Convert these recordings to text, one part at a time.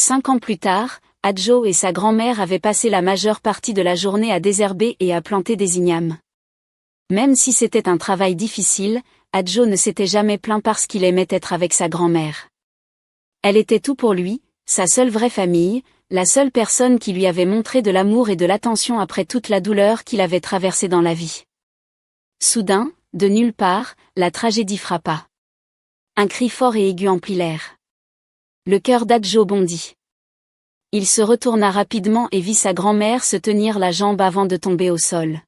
5 ans plus tard, Adjo et sa grand-mère avaient passé la majeure partie de la journée à désherber et à planter des ignames. Même si c'était un travail difficile, Adjo ne s'était jamais plaint parce qu'il aimait être avec sa grand-mère. Elle était tout pour lui, sa seule vraie famille, la seule personne qui lui avait montré de l'amour et de l'attention après toute la douleur qu'il avait traversée dans la vie. Soudain, de nulle part, la tragédie frappa. Un cri fort et aigu emplit l'air. Le cœur d'Adjo bondit. Il se retourna rapidement et vit sa grand-mère se tenir la jambe avant de tomber au sol.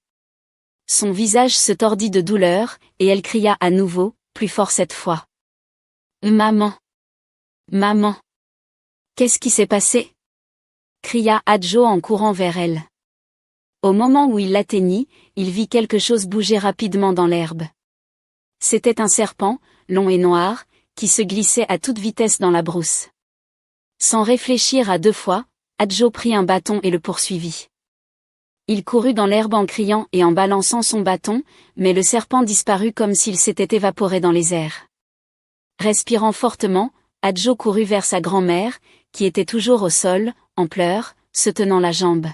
Son visage se tordit de douleur, et elle cria à nouveau, plus fort cette fois. « Maman! Maman! Qu'est-ce qui s'est passé ?» cria Adjo en courant vers elle. Au moment où il l'atteignit, il vit quelque chose bouger rapidement dans l'herbe. C'était un serpent, long et noir, qui se glissait à toute vitesse dans la brousse. Sans réfléchir à deux fois, Adjo prit un bâton et le poursuivit. Il courut dans l'herbe en criant et en balançant son bâton, mais le serpent disparut comme s'il s'était évaporé dans les airs. Respirant fortement, Adjo courut vers sa grand-mère, qui était toujours au sol, en pleurs, se tenant la jambe.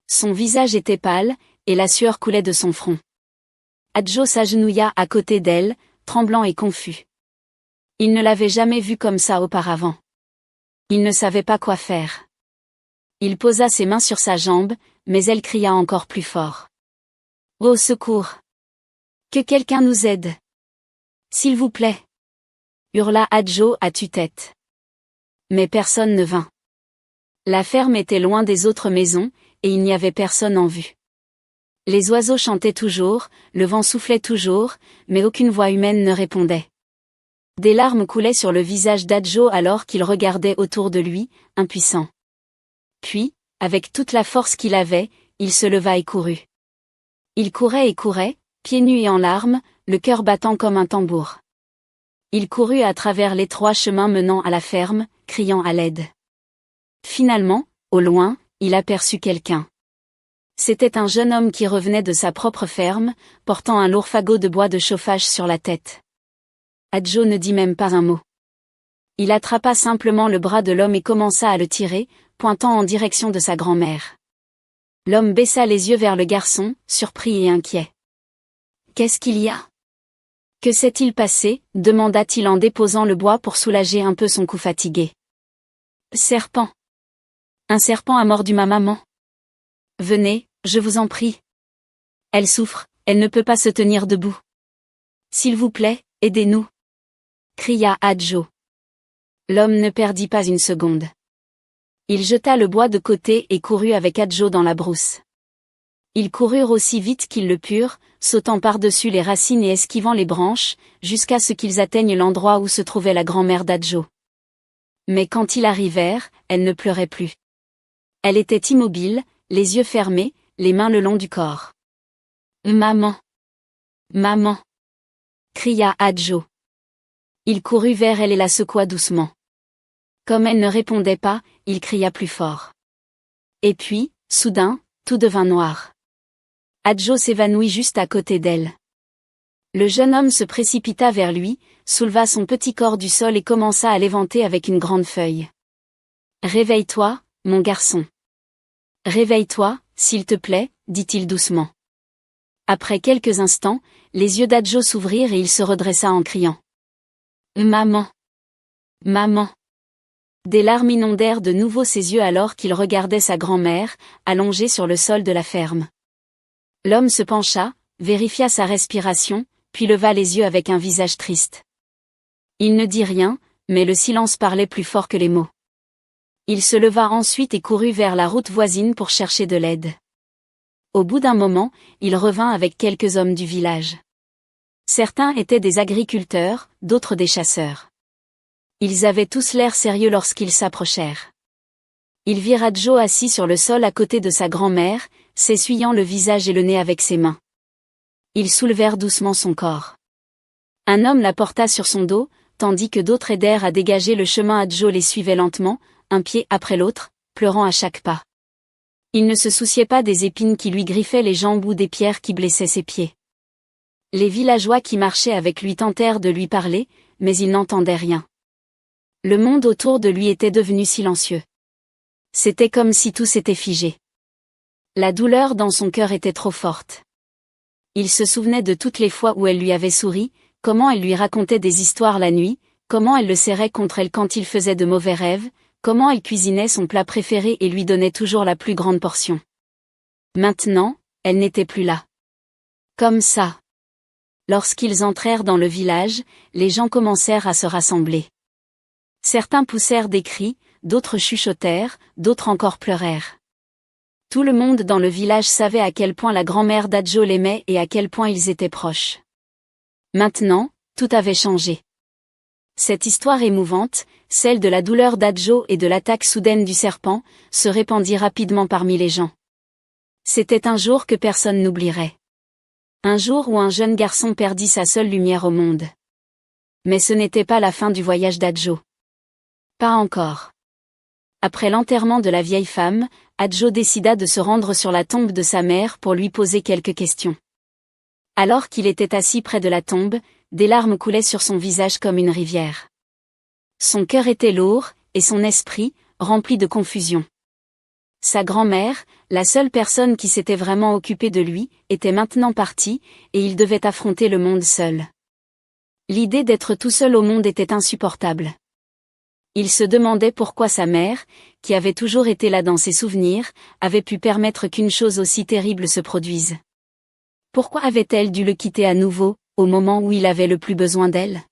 Son visage était pâle, et la sueur coulait de son front. Adjo s'agenouilla à côté d'elle, tremblant et confus. Il ne l'avait jamais vue comme ça auparavant. Il ne savait pas quoi faire. Il posa ses mains sur sa jambe, mais elle cria encore plus fort. « Au secours! Que quelqu'un nous aide! S'il vous plaît !» hurla Adjo à tue-tête. Mais personne ne vint. La ferme était loin des autres maisons, et il n'y avait personne en vue. Les oiseaux chantaient toujours, le vent soufflait toujours, mais aucune voix humaine ne répondait. Des larmes coulaient sur le visage d'Adjo alors qu'il regardait autour de lui, impuissant. Puis, avec toute la force qu'il avait, il se leva et courut. Il courait et courait, pieds nus et en larmes, le cœur battant comme un tambour. Il courut à travers l'étroit chemin menant à la ferme, criant à l'aide. Finalement, au loin, il aperçut quelqu'un. C'était un jeune homme qui revenait de sa propre ferme, portant un lourd fagot de bois de chauffage sur la tête. Adjo ne dit même pas un mot. Il attrapa simplement le bras de l'homme et commença à le tirer, pointant en direction de sa grand-mère. L'homme baissa les yeux vers le garçon, surpris et inquiet. « Qu'est-ce qu'il y a ? Que s'est-il passé ?» demanda-t-il en déposant le bois pour soulager un peu son cou fatigué. « Serpent. Un serpent a mordu ma maman. Venez, je vous en prie. Elle souffre, elle ne peut pas se tenir debout. S'il vous plaît, aidez-nous !» cria Adjo. L'homme ne perdit pas une seconde. Il jeta le bois de côté et courut avec Adjo dans la brousse. Ils coururent aussi vite qu'ils le purent, sautant par-dessus les racines et esquivant les branches, jusqu'à ce qu'ils atteignent l'endroit où se trouvait la grand-mère d'Adjo. Mais quand ils arrivèrent, elle ne pleurait plus. Elle était immobile, les yeux fermés, les mains le long du corps. « Maman! Maman !» cria Adjo. Il courut vers elle et la secoua doucement. Comme elle ne répondait pas, il cria plus fort. Et puis, soudain, tout devint noir. Adjo s'évanouit juste à côté d'elle. Le jeune homme se précipita vers lui, souleva son petit corps du sol et commença à l'éventer avec une grande feuille. « Réveille-toi, mon garçon. Réveille-toi, s'il te plaît, dit-il doucement. Après quelques instants, les yeux d'Adjo s'ouvrirent et il se redressa en criant. « Maman! Maman !» Des larmes inondèrent de nouveau ses yeux alors qu'il regardait sa grand-mère, allongée sur le sol de la ferme. L'homme se pencha, vérifia sa respiration, puis leva les yeux avec un visage triste. Il ne dit rien, mais le silence parlait plus fort que les mots. Il se leva ensuite et courut vers la route voisine pour chercher de l'aide. Au bout d'un moment, il revint avec quelques hommes du village. Certains étaient des agriculteurs, d'autres des chasseurs. Ils avaient tous l'air sérieux lorsqu'ils s'approchèrent. Ils virent Adjo assis sur le sol à côté de sa grand-mère, s'essuyant le visage et le nez avec ses mains. Ils soulevèrent doucement son corps. Un homme la porta sur son dos, tandis que d'autres aidèrent à dégager le chemin. Adjo les suivait lentement, un pied après l'autre, pleurant à chaque pas. Il ne se souciait pas des épines qui lui griffaient les jambes ou des pierres qui blessaient ses pieds. Les villageois qui marchaient avec lui tentèrent de lui parler, mais il n'entendait rien. Le monde autour de lui était devenu silencieux. C'était comme si tout s'était figé. La douleur dans son cœur était trop forte. Il se souvenait de toutes les fois où elle lui avait souri, comment elle lui racontait des histoires la nuit, comment elle le serrait contre elle quand il faisait de mauvais rêves, comment elle cuisinait son plat préféré et lui donnait toujours la plus grande portion. Maintenant, elle n'était plus là. Comme ça. Lorsqu'ils entrèrent dans le village, les gens commencèrent à se rassembler. Certains poussèrent des cris, d'autres chuchotèrent, d'autres encore pleurèrent. Tout le monde dans le village savait à quel point la grand-mère d'Adjo l'aimait et à quel point ils étaient proches. Maintenant, tout avait changé. Cette histoire émouvante, celle de la douleur d'Adjo et de l'attaque soudaine du serpent, se répandit rapidement parmi les gens. C'était un jour que personne n'oublierait. Un jour où un jeune garçon perdit sa seule lumière au monde. Mais ce n'était pas la fin du voyage d'Adjo. Pas encore. Après l'enterrement de la vieille femme, Adjo décida de se rendre sur la tombe de sa mère pour lui poser quelques questions. Alors qu'il était assis près de la tombe, des larmes coulaient sur son visage comme une rivière. Son cœur était lourd, et son esprit, rempli de confusion. Sa grand-mère, la seule personne qui s'était vraiment occupée de lui, était maintenant partie, et il devait affronter le monde seul. L'idée d'être tout seul au monde était insupportable. Il se demandait pourquoi sa mère, qui avait toujours été là dans ses souvenirs, avait pu permettre qu'une chose aussi terrible se produise. Pourquoi avait-elle dû le quitter à nouveau, au moment où il avait le plus besoin d'elle?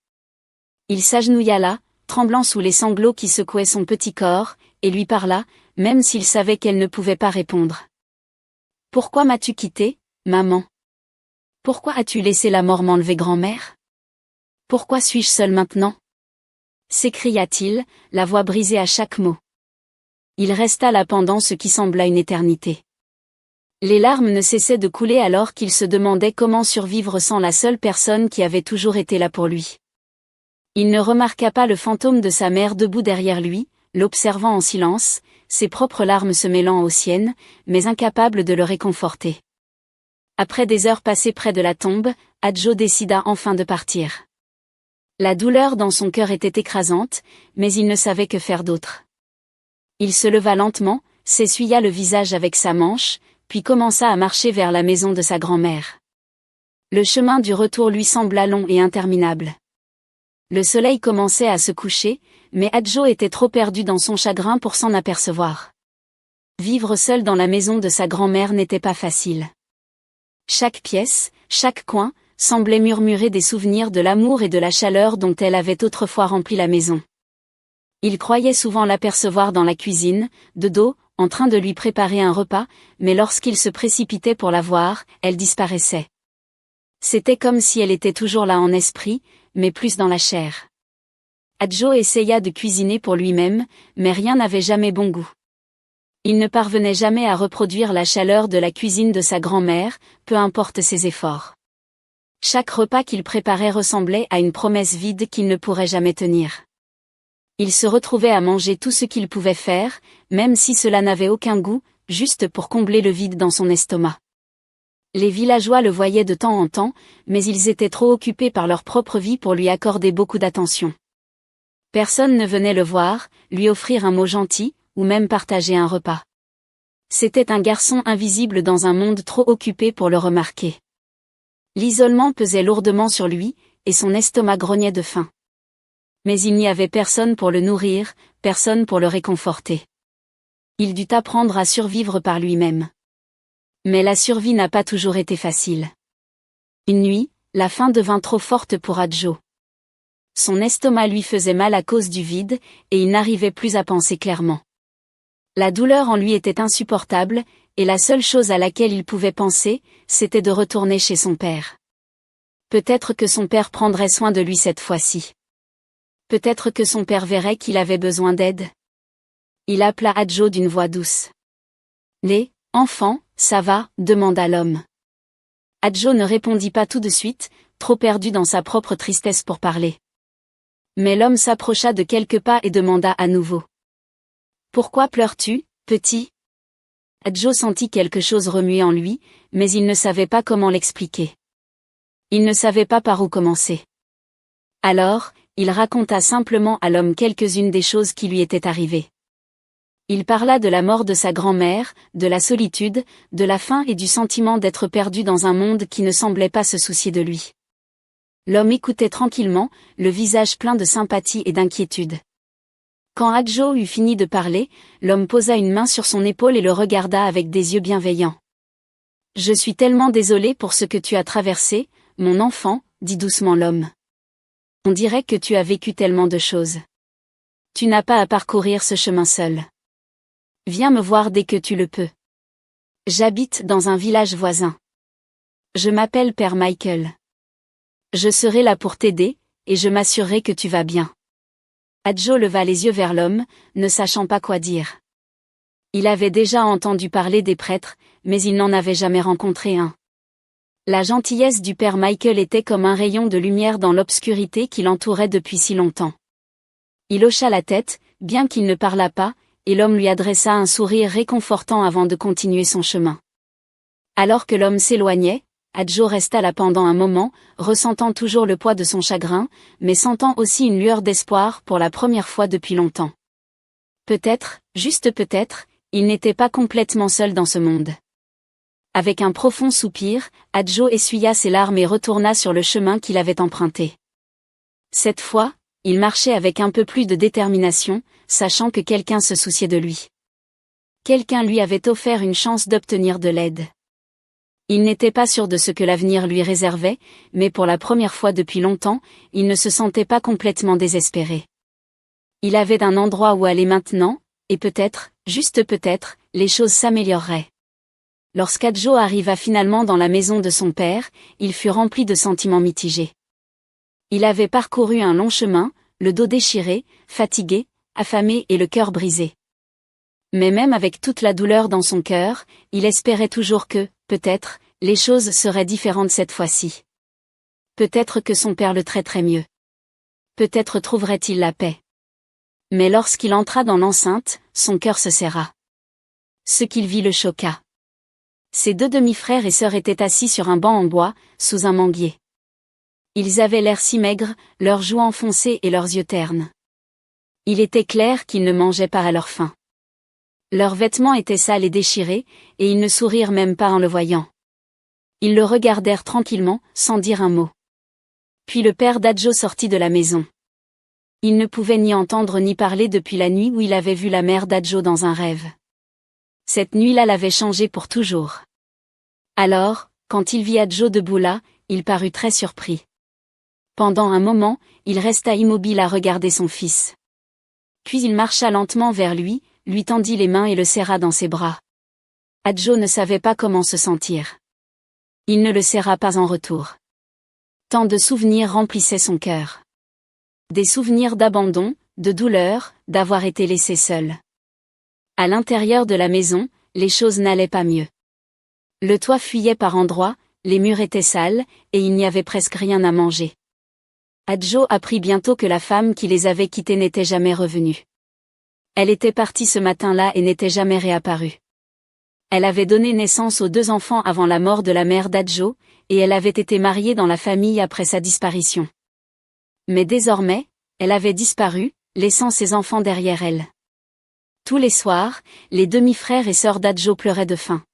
Il s'agenouilla là, tremblant sous les sanglots qui secouaient son petit corps, et lui parla, même s'il savait qu'elle ne pouvait pas répondre. « Pourquoi m'as-tu quitté, maman? Pourquoi as-tu laissé la mort m'enlever grand-mère? Pourquoi suis-je seul maintenant ?» s'écria-t-il, la voix brisée à chaque mot. Il resta là pendant ce qui sembla une éternité. Les larmes ne cessaient de couler alors qu'il se demandait comment survivre sans la seule personne qui avait toujours été là pour lui. Il ne remarqua pas le fantôme de sa mère debout derrière lui, l'observant en silence, ses propres larmes se mêlant aux siennes, mais incapable de le réconforter. Après des heures passées près de la tombe, Adjo décida enfin de partir. La douleur dans son cœur était écrasante, mais il ne savait que faire d'autre. Il se leva lentement, s'essuya le visage avec sa manche, puis commença à marcher vers la maison de sa grand-mère. Le chemin du retour lui sembla long et interminable. Le soleil commençait à se coucher, mais Adjo était trop perdu dans son chagrin pour s'en apercevoir. Vivre seul dans la maison de sa grand-mère n'était pas facile. Chaque pièce, chaque coin, semblait murmurer des souvenirs de l'amour et de la chaleur dont elle avait autrefois rempli la maison. Il croyait souvent l'apercevoir dans la cuisine, de dos, en train de lui préparer un repas, mais lorsqu'il se précipitait pour la voir, elle disparaissait. C'était comme si elle était toujours là en esprit, mais plus dans la chair. Adjo essaya de cuisiner pour lui-même, mais rien n'avait jamais bon goût. Il ne parvenait jamais à reproduire la chaleur de la cuisine de sa grand-mère, peu importe ses efforts. Chaque repas qu'il préparait ressemblait à une promesse vide qu'il ne pourrait jamais tenir. Il se retrouvait à manger tout ce qu'il pouvait faire, même si cela n'avait aucun goût, juste pour combler le vide dans son estomac. Les villageois le voyaient de temps en temps, mais ils étaient trop occupés par leur propre vie pour lui accorder beaucoup d'attention. Personne ne venait le voir, lui offrir un mot gentil, ou même partager un repas. C'était un garçon invisible dans un monde trop occupé pour le remarquer. L'isolement pesait lourdement sur lui, et son estomac grognait de faim. Mais il n'y avait personne pour le nourrir, personne pour le réconforter. Il dut apprendre à survivre par lui-même. Mais la survie n'a pas toujours été facile. Une nuit, la faim devint trop forte pour Adjo. Son estomac lui faisait mal à cause du vide, et il n'arrivait plus à penser clairement. La douleur en lui était insupportable, et la seule chose à laquelle il pouvait penser, c'était de retourner chez son père. Peut-être que son père prendrait soin de lui cette fois-ci. Peut-être que son père verrait qu'il avait besoin d'aide. Il appela Adjo d'une voix douce. « Les enfants, ça va ?» demanda l'homme. Adjo ne répondit pas tout de suite, trop perdu dans sa propre tristesse pour parler. Mais l'homme s'approcha de quelques pas et demanda à nouveau. « Pourquoi pleures-tu, petit ?» Adjo sentit quelque chose remuer en lui, mais il ne savait pas comment l'expliquer. Il ne savait pas par où commencer. Alors, il raconta simplement à l'homme quelques-unes des choses qui lui étaient arrivées. Il parla de la mort de sa grand-mère, de la solitude, de la faim et du sentiment d'être perdu dans un monde qui ne semblait pas se soucier de lui. L'homme écoutait tranquillement, le visage plein de sympathie et d'inquiétude. Quand Adjo eut fini de parler, l'homme posa une main sur son épaule et le regarda avec des yeux bienveillants. « Je suis tellement désolé pour ce que tu as traversé, mon enfant, dit doucement l'homme. On dirait que tu as vécu tellement de choses. Tu n'as pas à parcourir ce chemin seul. Viens me voir dès que tu le peux. J'habite dans un village voisin. Je m'appelle Père Michael. Je serai là pour t'aider, et je m'assurerai que tu vas bien. » Adjo leva les yeux vers l'homme, ne sachant pas quoi dire. Il avait déjà entendu parler des prêtres, mais il n'en avait jamais rencontré un. La gentillesse du Père Michael était comme un rayon de lumière dans l'obscurité qui l'entourait depuis si longtemps. Il hocha la tête, bien qu'il ne parlât pas, et l'homme lui adressa un sourire réconfortant avant de continuer son chemin. Alors que l'homme s'éloignait, Adjo resta là pendant un moment, ressentant toujours le poids de son chagrin, mais sentant aussi une lueur d'espoir pour la première fois depuis longtemps. Peut-être, juste peut-être, il n'était pas complètement seul dans ce monde. Avec un profond soupir, Adjo essuya ses larmes et retourna sur le chemin qu'il avait emprunté. Cette fois, il marchait avec un peu plus de détermination, sachant que quelqu'un se souciait de lui. Quelqu'un lui avait offert une chance d'obtenir de l'aide. Il n'était pas sûr de ce que l'avenir lui réservait, mais pour la première fois depuis longtemps, il ne se sentait pas complètement désespéré. Il avait un endroit où aller maintenant, et peut-être, juste peut-être, les choses s'amélioreraient. Lorsqu'Adjo arriva finalement dans la maison de son père, il fut rempli de sentiments mitigés. Il avait parcouru un long chemin, le dos déchiré, fatigué, affamé et le cœur brisé. Mais même avec toute la douleur dans son cœur, il espérait toujours que, peut-être, les choses seraient différentes cette fois-ci. Peut-être que son père le traiterait mieux. Peut-être trouverait-il la paix. Mais lorsqu'il entra dans l'enceinte, son cœur se serra. Ce qu'il vit le choqua. Ses deux demi-frères et sœurs étaient assis sur un banc en bois, sous un manguier. Ils avaient l'air si maigres, leurs joues enfoncées et leurs yeux ternes. Il était clair qu'ils ne mangeaient pas à leur faim. Leurs vêtements étaient sales et déchirés, et ils ne sourirent même pas en le voyant. Ils le regardèrent tranquillement, sans dire un mot. Puis le père d'Adjo sortit de la maison. Il ne pouvait ni entendre ni parler depuis la nuit où il avait vu la mère d'Adjo dans un rêve. Cette nuit-là l'avait changé pour toujours. Alors, quand il vit Adjo debout là, il parut très surpris. Pendant un moment, il resta immobile à regarder son fils. Puis il marcha lentement vers lui tendit les mains et le serra dans ses bras. Adjo ne savait pas comment se sentir. Il ne le serra pas en retour. Tant de souvenirs remplissaient son cœur. Des souvenirs d'abandon, de douleur, d'avoir été laissé seul. À l'intérieur de la maison, les choses n'allaient pas mieux. Le toit fuyait par endroits, les murs étaient sales, et il n'y avait presque rien à manger. Adjo apprit bientôt que la femme qui les avait quittés n'était jamais revenue. Elle était partie ce matin-là et n'était jamais réapparue. Elle avait donné naissance aux 2 enfants avant la mort de la mère d'Adjo, et elle avait été mariée dans la famille après sa disparition. Mais désormais, elle avait disparu, laissant ses enfants derrière elle. Tous les soirs, les demi-frères et sœurs d'Adjo pleuraient de faim.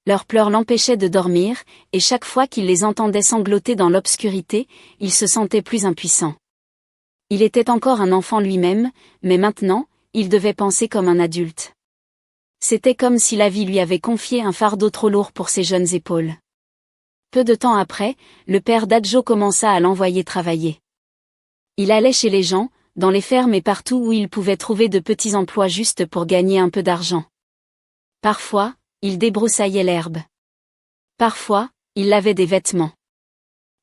Leurs pleurs l'empêchaient de dormir, et chaque fois qu'il les entendait sangloter dans l'obscurité, il se sentait plus impuissant. Il était encore un enfant lui-même, mais maintenant, il devait penser comme un adulte. C'était comme si la vie lui avait confié un fardeau trop lourd pour ses jeunes épaules. Peu de temps après, le père d'Adjo commença à l'envoyer travailler. Il allait chez les gens, dans les fermes et partout où il pouvait trouver de petits emplois juste pour gagner un peu d'argent. Parfois, il débroussaillait l'herbe. Parfois, il lavait des vêtements.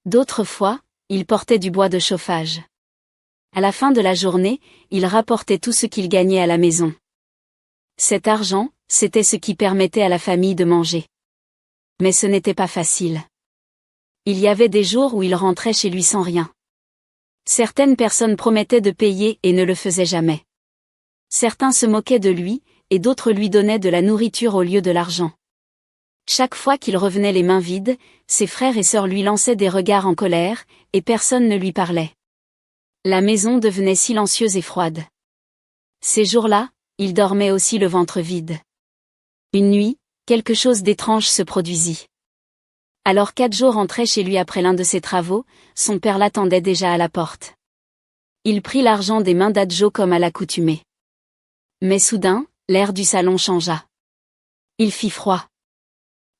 D'autres fois, il portait du bois de chauffage. À la fin de la journée, il rapportait tout ce qu'il gagnait à la maison. Cet argent, c'était ce qui permettait à la famille de manger. Mais ce n'était pas facile. Il y avait des jours où il rentrait chez lui sans rien. Certaines personnes promettaient de payer et ne le faisaient jamais. Certains se moquaient de lui, et d'autres lui donnaient de la nourriture au lieu de l'argent. Chaque fois qu'il revenait les mains vides, ses frères et sœurs lui lançaient des regards en colère, et personne ne lui parlait. La maison devenait silencieuse et froide. Ces jours-là, il dormait aussi le ventre vide. Une nuit, quelque chose d'étrange se produisit. Alors qu'Adjo rentrait chez lui après l'un de ses travaux, son père l'attendait déjà à la porte. Il prit l'argent des mains d'Adjo comme à l'accoutumée. Mais soudain, l'air du salon changea. Il fit froid.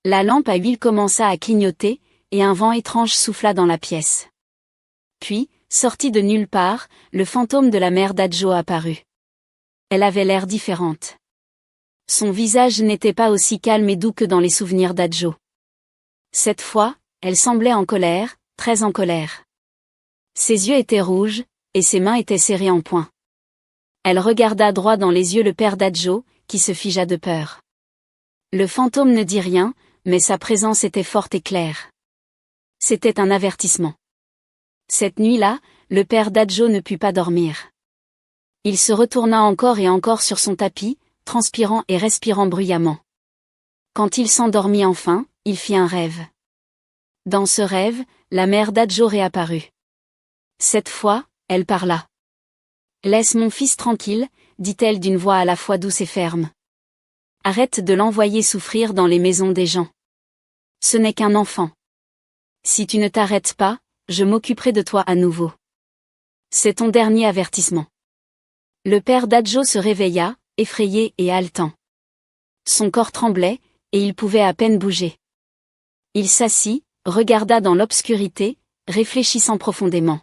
La lampe à huile commença à clignoter, et un vent étrange souffla dans la pièce. Puis, sorti de nulle part, le fantôme de la mère d'Adjo apparut. Elle avait l'air différente. Son visage n'était pas aussi calme et doux que dans les souvenirs d'Adjo. Cette fois, elle semblait en colère, très en colère. Ses yeux étaient rouges, et ses mains étaient serrées en poing. Elle regarda droit dans les yeux le père d'Adjo, qui se figea de peur. Le fantôme ne dit rien, mais sa présence était forte et claire. C'était un avertissement. Cette nuit-là, le père d'Adjo ne put pas dormir. Il se retourna encore et encore sur son tapis, transpirant et respirant bruyamment. Quand il s'endormit enfin, il fit un rêve. Dans ce rêve, la mère d'Adjo réapparut. Cette fois, elle parla. « Laisse mon fils tranquille, dit-elle d'une voix à la fois douce et ferme. Arrête de l'envoyer souffrir dans les maisons des gens. Ce n'est qu'un enfant. Si tu ne t'arrêtes pas, je m'occuperai de toi à nouveau. C'est ton dernier avertissement. » Le père d'Adjo se réveilla, effrayé et haletant. Son corps tremblait, et il pouvait à peine bouger. Il s'assit, regarda dans l'obscurité, réfléchissant profondément.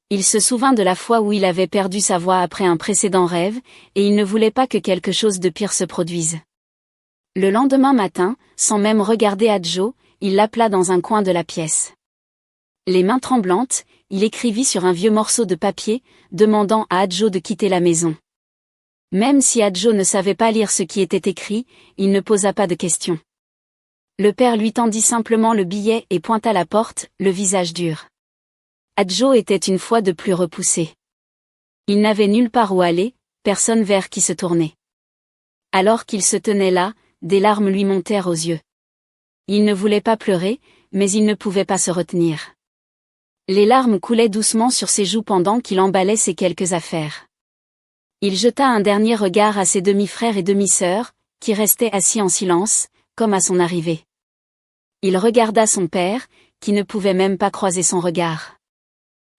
Il se souvint de la fois où il avait perdu sa voix après un précédent rêve, et il ne voulait pas que quelque chose de pire se produise. Le lendemain matin, sans même regarder Adjo, il l'appela dans un coin de la pièce. Les mains tremblantes, il écrivit sur un vieux morceau de papier, demandant à Adjo de quitter la maison. Même si Adjo ne savait pas lire ce qui était écrit, il ne posa pas de questions. Le père lui tendit simplement le billet et pointa la porte, le visage dur. Adjo était une fois de plus repoussé. Il n'avait nulle part où aller, personne vers qui se tourner. Alors qu'il se tenait là, des larmes lui montèrent aux yeux. Il ne voulait pas pleurer, mais il ne pouvait pas se retenir. Les larmes coulaient doucement sur ses joues pendant qu'il emballait ses quelques affaires. Il jeta un dernier regard à ses demi-frères et demi-sœurs, qui restaient assis en silence, comme à son arrivée. Il regarda son père, qui ne pouvait même pas croiser son regard.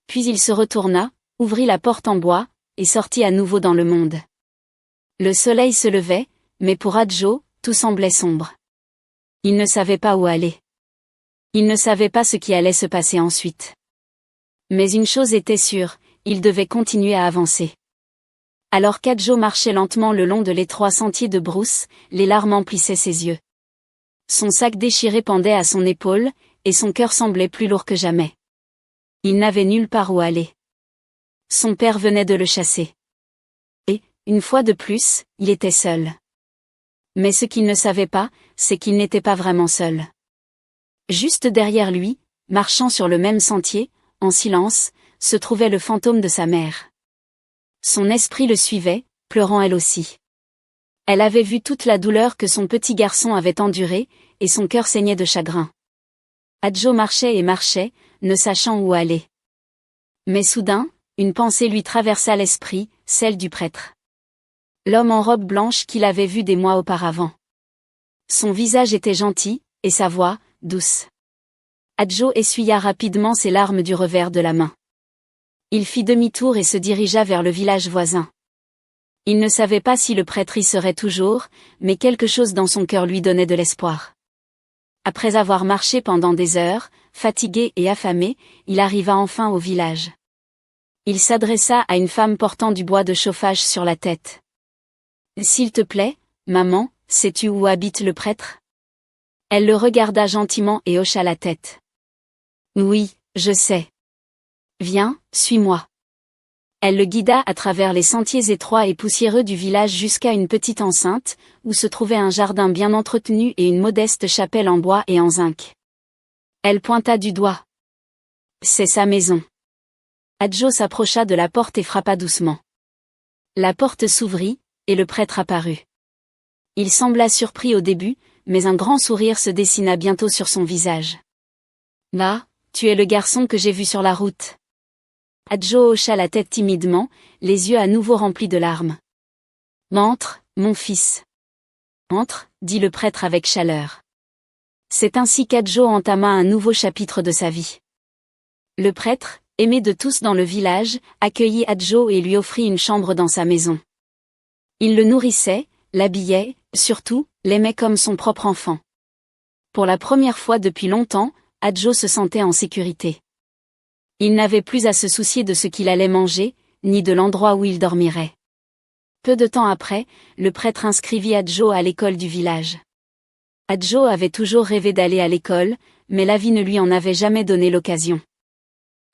Puis il se retourna, ouvrit la porte en bois, et sortit à nouveau dans le monde. Le soleil se levait, mais pour Adjo, tout semblait sombre. Il ne savait pas où aller. Il ne savait pas ce qui allait se passer ensuite. Mais une chose était sûre, il devait continuer à avancer. Alors qu'Adjo marchait lentement le long de l'étroit sentier de brousse, les larmes emplissaient ses yeux. Son sac déchiré pendait à son épaule, et son cœur semblait plus lourd que jamais. Il n'avait nulle part où aller. Son père venait de le chasser. Et, une fois de plus, il était seul. Mais ce qu'il ne savait pas, c'est qu'il n'était pas vraiment seul. Juste derrière lui, marchant sur le même sentier, en silence, se trouvait le fantôme de sa mère. Son esprit le suivait, pleurant elle aussi. Elle avait vu toute la douleur que son petit garçon avait endurée, et son cœur saignait de chagrin. Adjo marchait et marchait, ne sachant où aller. Mais soudain, une pensée lui traversa l'esprit, celle du prêtre. L'homme en robe blanche qu'il avait vu des mois auparavant. Son visage était gentil, et sa voix, douce. Adjo essuya rapidement ses larmes du revers de la main. Il fit demi-tour et se dirigea vers le village voisin. Il ne savait pas si le prêtre y serait toujours, mais quelque chose dans son cœur lui donnait de l'espoir. Après avoir marché pendant des heures, fatigué et affamé, il arriva enfin au village. Il s'adressa à une femme portant du bois de chauffage sur la tête. « S'il te plaît, maman, sais-tu où habite le prêtre ?» Elle le regarda gentiment et hocha la tête. « Oui, je sais. Viens, suis-moi. » Elle le guida à travers les sentiers étroits et poussiéreux du village jusqu'à une petite enceinte, où se trouvait un jardin bien entretenu et une modeste chapelle en bois et en zinc. Elle pointa du doigt. « C'est sa maison. » Adjo s'approcha de la porte et frappa doucement. La porte s'ouvrit, et le prêtre apparut. Il sembla surpris au début, mais un grand sourire se dessina bientôt sur son visage. « Là, tu es le garçon que j'ai vu sur la route. » Adjo hocha la tête timidement, les yeux à nouveau remplis de larmes. « Entre, mon fils. Entre, dit le prêtre avec chaleur. C'est ainsi qu'Adjo entama un nouveau chapitre de sa vie. Le prêtre, aimé de tous dans le village, accueillit Adjo et lui offrit une chambre dans sa maison. Il le nourrissait, l'habillait, surtout, l'aimait comme son propre enfant. Pour la première fois depuis longtemps, Adjo se sentait en sécurité. Il n'avait plus à se soucier de ce qu'il allait manger, ni de l'endroit où il dormirait. Peu de temps après, le prêtre inscrivit Adjo à l'école du village. Adjo avait toujours rêvé d'aller à l'école, mais la vie ne lui en avait jamais donné l'occasion.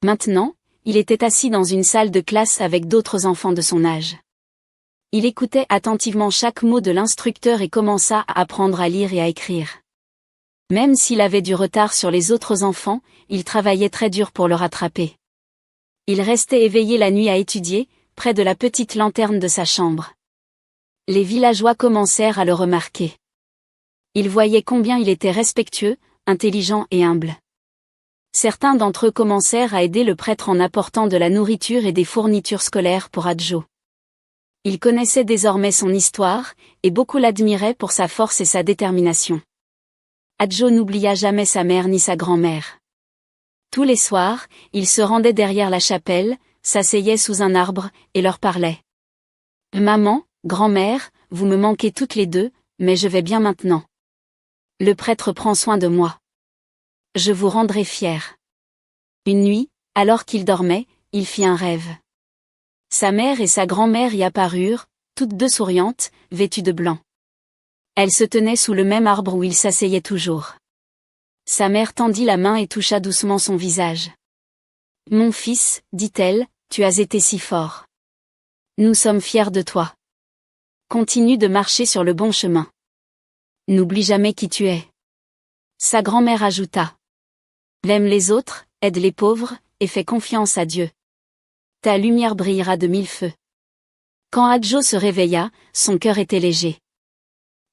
Maintenant, il était assis dans une salle de classe avec d'autres enfants de son âge. Il écoutait attentivement chaque mot de l'instructeur et commença à apprendre à lire et à écrire. Même s'il avait du retard sur les autres enfants, il travaillait très dur pour le rattraper. Il restait éveillé la nuit à étudier, près de la petite lanterne de sa chambre. Les villageois commencèrent à le remarquer. Ils voyaient combien il était respectueux, intelligent et humble. Certains d'entre eux commencèrent à aider le prêtre en apportant de la nourriture et des fournitures scolaires pour Adjo. Ils connaissaient désormais son histoire, et beaucoup l'admiraient pour sa force et sa détermination. Adjo n'oublia jamais sa mère ni sa grand-mère. Tous les soirs, il se rendait derrière la chapelle, s'asseyait sous un arbre, et leur parlait. « Maman, grand-mère, vous me manquez toutes les deux, mais je vais bien maintenant. Le prêtre prend soin de moi. Je vous rendrai fier. » Une nuit, alors qu'il dormait, il fit un rêve. Sa mère et sa grand-mère y apparurent, toutes deux souriantes, vêtues de blanc. Elles se tenaient sous le même arbre où il s'asseyait toujours. Sa mère tendit la main et toucha doucement son visage. « Mon fils, dit-elle, tu as été si fort. Nous sommes fiers de toi. Continue de marcher sur le bon chemin. N'oublie jamais qui tu es. » Sa grand-mère ajouta. « Aime les autres, aide les pauvres, et fais confiance à Dieu. Ta lumière brillera de mille feux. » Quand Adjo se réveilla, son cœur était léger.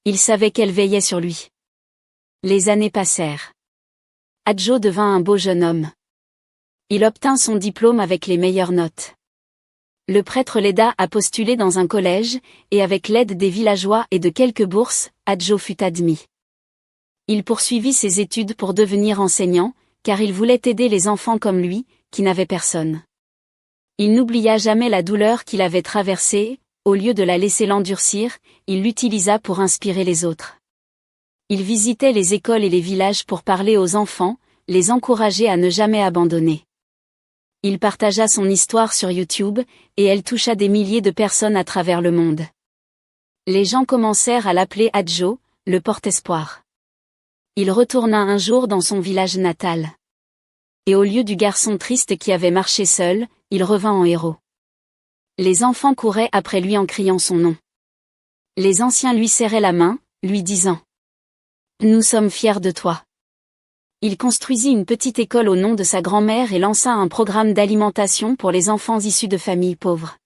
Il savait qu'elle veillait sur lui. Les années passèrent. Adjo devint un beau jeune homme. Il obtint son diplôme avec les meilleures notes. Le prêtre l'aida à postuler dans un collège, et avec l'aide des villageois et de quelques bourses, Adjo fut admis. Il poursuivit ses études pour devenir enseignant, car il voulait aider les enfants comme lui, qui n'avaient personne. Il n'oublia jamais la douleur qu'il avait traversée, au lieu de la laisser l'endurcir, il l'utilisa pour inspirer les autres. Il visitait les écoles et les villages pour parler aux enfants, les encourager à ne jamais abandonner. Il partagea son histoire sur YouTube, et elle toucha des milliers de personnes à travers le monde. Les gens commencèrent à l'appeler Adjo, le porte-espoir. Il retourna un jour dans son village natal. Et au lieu du garçon triste qui avait marché seul, il revint en héros. Les enfants couraient après lui en criant son nom. Les anciens lui serraient la main, lui disant « Nous sommes fiers de toi. » Il construisit une petite école au nom de sa grand-mère et lança un programme d'alimentation pour les enfants issus de familles pauvres.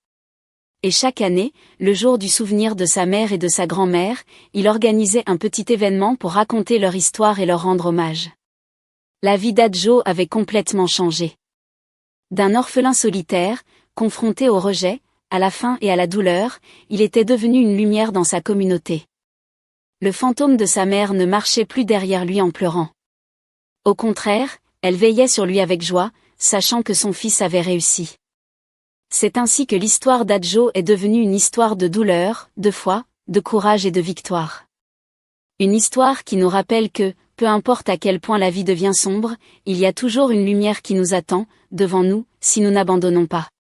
Et chaque année, le jour du souvenir de sa mère et de sa grand-mère, il organisait un petit événement pour raconter leur histoire et leur rendre hommage. La vie d'Adjo avait complètement changé. D'un orphelin solitaire, confronté au rejet, à la faim et à la douleur, il était devenu une lumière dans sa communauté. Le fantôme de sa mère ne marchait plus derrière lui en pleurant. Au contraire, elle veillait sur lui avec joie, sachant que son fils avait réussi. C'est ainsi que l'histoire d'Adjo est devenue une histoire de douleur, de foi, de courage et de victoire. Une histoire qui nous rappelle que, peu importe à quel point la vie devient sombre, il y a toujours une lumière qui nous attend, devant nous, si nous n'abandonnons pas.